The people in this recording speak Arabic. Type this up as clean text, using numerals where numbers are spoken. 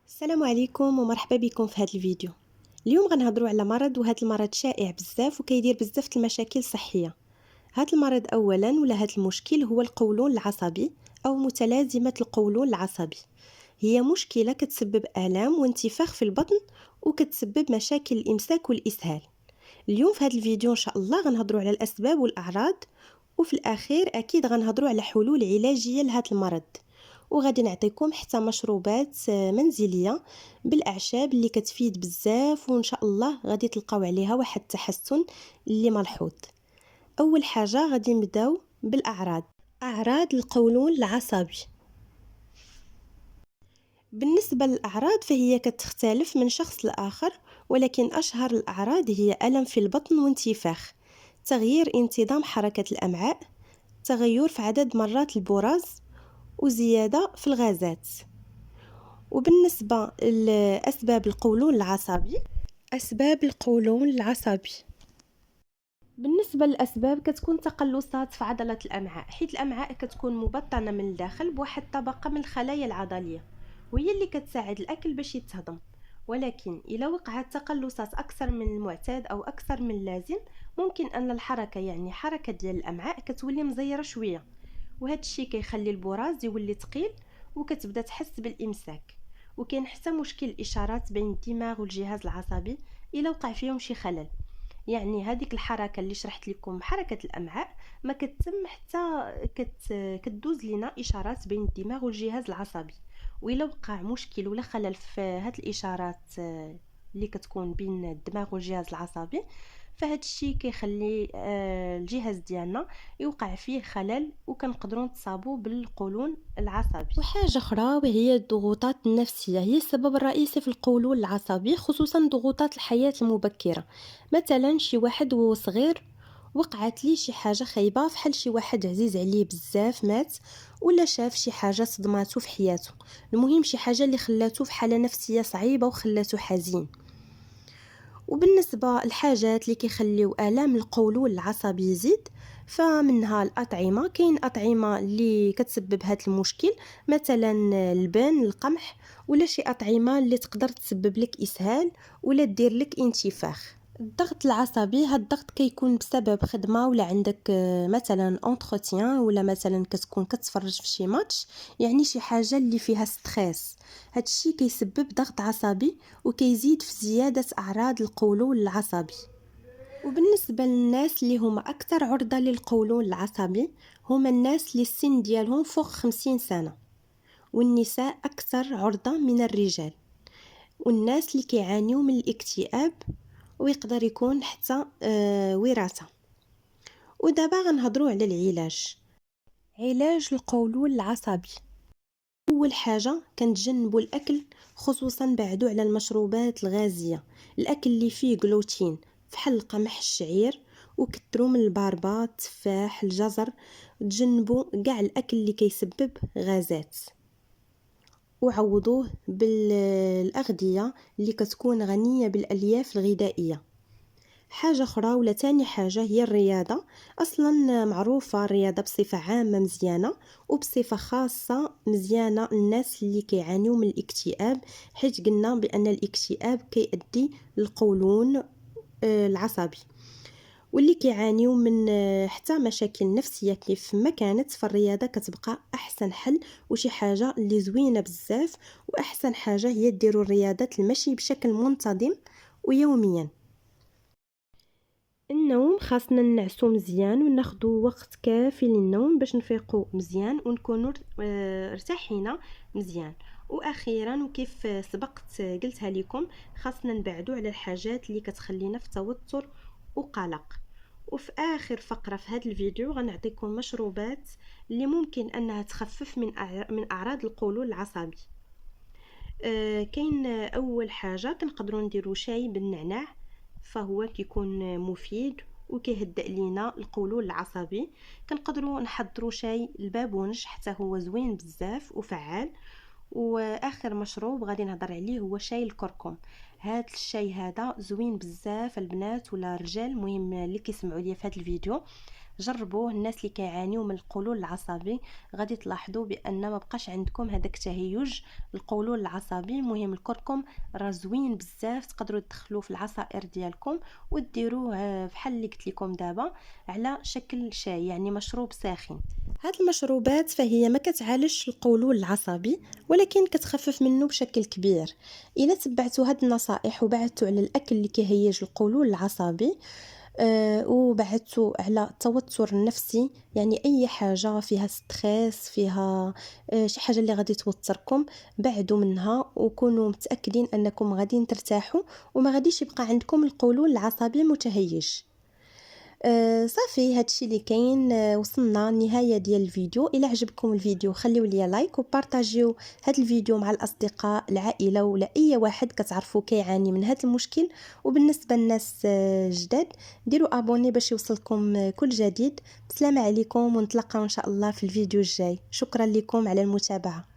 السلام عليكم ومرحبا بكم في هذا الفيديو. اليوم غنهضروا على مرض، وهذا المرض شائع بزاف وكيدير بزاف المشاكل الصحيه. هذا المرض اولا ولا هذا المشكل هو القولون العصبي او متلازمه القولون العصبي. هي مشكله كتسبب الام وانتفاخ في البطن وكتسبب مشاكل الامساك والاسهال. اليوم في هذا الفيديو ان شاء الله غنهضروا على الاسباب والاعراض، وفي الاخير اكيد غنهضروا على حلول علاجيه لهذا المرض. وغادي نعطيكم حتى مشروبات منزليه بالاعشاب اللي كتفيد بزاف، وان شاء الله غادي تلقاو عليها واحد التحسن اللي ملحوظ. اول حاجه غادي نبداو بالاعراض. اعراض القولون العصبي. بالنسبه للاعراض فهي كتختلف من شخص لاخر، ولكن اشهر الاعراض هي الم في البطن وانتفاخ، تغيير انتظام حركه الامعاء، تغير في عدد مرات البراز، وزياده في الغازات. وبالنسبة لأسباب القولون العصبي، أسباب القولون العصبي بالنسبة للأسباب كتكون تقلصات في عضلة الأمعاء، حيث الأمعاء كتكون مبطنة من الداخل بواحد طبقة من الخلايا العضلية، وهي اللي كتساعد الأكل باش يتهضم. ولكن إلا وقعت تقلصات أكثر من المعتاد أو أكثر من اللازم، ممكن أن الحركة يعني حركة ديال الأمعاء كتولي مزيرة شوية، وهذا الشيء كيخلي البراز يولي ثقيل وكتبدا تحس بالامساك. وكاين حتى مشكل الاشارات بين الدماغ والجهاز العصبي الا وقع فيهم شي خلل، يعني هذيك الحركه اللي شرحت لكم حركه الامعاء ما كتتم حتى كتدوز لنا اشارات بين الدماغ والجهاز العصبي. والا وقع مشكل ولا خلل في هاد الاشارات اللي كتكون بين الدماغ والجهاز العصبي، فهاد الشيء كيخلي الجهاز ديالنا يوقع فيه خلل وكنقدروا نتصابوا بالقولون العصبي. وحاجه اخرى وهي الضغوطات النفسيه، هي السبب الرئيسي في القولون العصبي، خصوصا ضغوطات الحياه المبكره. مثلا شي واحد وهو صغير وقعت ليه شي حاجه خايبه، فحال شي واحد عزيز عليه بزاف مات، ولا شاف شي حاجه صدماتو في حياته، المهم شي حاجه اللي خلاتو في حاله نفسيه صعيبه وخلاتو حزين. وبالنسبة للحاجات اللي كيخليو آلام القولون العصبي يزيد، فمنها الأطعمة. كاين أطعمة اللي كتسبب هذا المشكل، مثلا البن، القمح، ولا شي أطعمة اللي تقدر تسبب لك إسهال ولا دير لك انتفاخ. الضغط العصبي، هاد الضغط كيكون بسبب خدمه ولا عندك مثلا انتروتيان، ولا مثلا كتكون كتفرج في شي ماتش، يعني شي حاجه اللي فيها ستريس. هادشي كيسبب ضغط عصبي وكيزيد في زياده اعراض القولون العصبي. وبالنسبه للناس اللي هما اكثر عرضه للقولون العصبي، هما الناس اللي السن ديالهم فوق 50 سنه، والنساء اكثر عرضه من الرجال، والناس اللي كيعانيو من الاكتئاب، ويقدر يكون حتى وراثة. ودابا غنهضروا على العلاج. علاج القولون العصبي. اول حاجه كنتجنبوا الاكل، خصوصا بعدو على المشروبات الغازيه، الاكل اللي فيه جلوتين فحال القمح، الشعير، وكثروا من الباربه، التفاح، الجزر. تجنبوا كاع الاكل اللي كيسبب غازات، وعوضوه بالاغذيه اللي كتكون غنيه بالالياف الغذائيه. حاجة أخرى ولا تاني حاجة هي الرياضة. أصلا معروفة الرياضة بصفة عامة مزيانة، وبصفة خاصة مزيانة الناس اللي كيعانيو من الاكتئاب، حيث قلنا بأن الاكتئاب كيؤدي للقولون العصبي. واللي كيعانيو من حتى مشاكل نفسية كيف ما كانت، فالرياضة كتبقى أحسن حل وشي حاجة اللي زوينة بزاف. وأحسن حاجة هي ديروا الرياضة المشي بشكل منتظم ويوميا. النوم، خاصنا ننعسو مزيان وناخدو وقت كافي للنوم باش نفيقو مزيان ونكونوا ارتاحينا مزيان. واخيرا وكيف سبقت قلتها لكم، خاصنا نبعدو على الحاجات اللي كتخلينا في توتر وقلق. وفي اخر فقره في هذا الفيديو غنعطيكم مشروبات اللي ممكن انها تخفف من اعراض القولون العصبي. كاين اول حاجه كنقدروا نديروا شاي بالنعناع، فهو كيكون مفيد وكيهدئ لينا القولون العصبي. كنقدروا نحضروا شاي البابونج، حتى هو زوين بزاف وفعال. واخر مشروب غادي نهضر عليه هو شاي الكركم. هذا الشاي هذا زوين بزاف البنات ولا الرجال، المهم اللي كيسمعوا ليا في هذا الفيديو، جربوه. الناس اللي كيعانيو من القولون العصبي غادي تلاحظوا بان ما بقاش عندكم هذاك التهيج. القولون العصبي مهم. الكركم راه زوين بزاف، تقدروا تدخلوه في العصائر ديالكم وديروه بحال اللي قلت لكم دابا على شكل شاي، يعني مشروب ساخن. هاد المشروبات فهي ما كتعالجش القولون العصبي ولكن كتخفف منه بشكل كبير. الا تبعتوا هاد النصائح وبعدتوا على الاكل اللي كيهيج القولون العصبي وبعدتوا على التوتر النفسي، يعني اي حاجه فيها ستريس، فيها شي حاجه اللي غادي توتركم، بعدوا منها وكونوا متاكدين انكم غادي ترتاحوا وما غاديش يبقى عندكم القولون العصبي متهيج. صافي هادشي اللي كاين. وصلنا النهايه ديال الفيديو. الى عجبكم الفيديو خليو لي لايك وبارطاجيو هاد الفيديو مع الاصدقاء، العائله ولا اي واحد كتعرفوا كيعاني من هاد المشكل. وبالنسبه للناس جداد ديروا ابوني باش يوصلكم كل جديد. بسلامه عليكم ونتلاقاو ان شاء الله في الفيديو الجاي. شكرا لكم على المتابعه.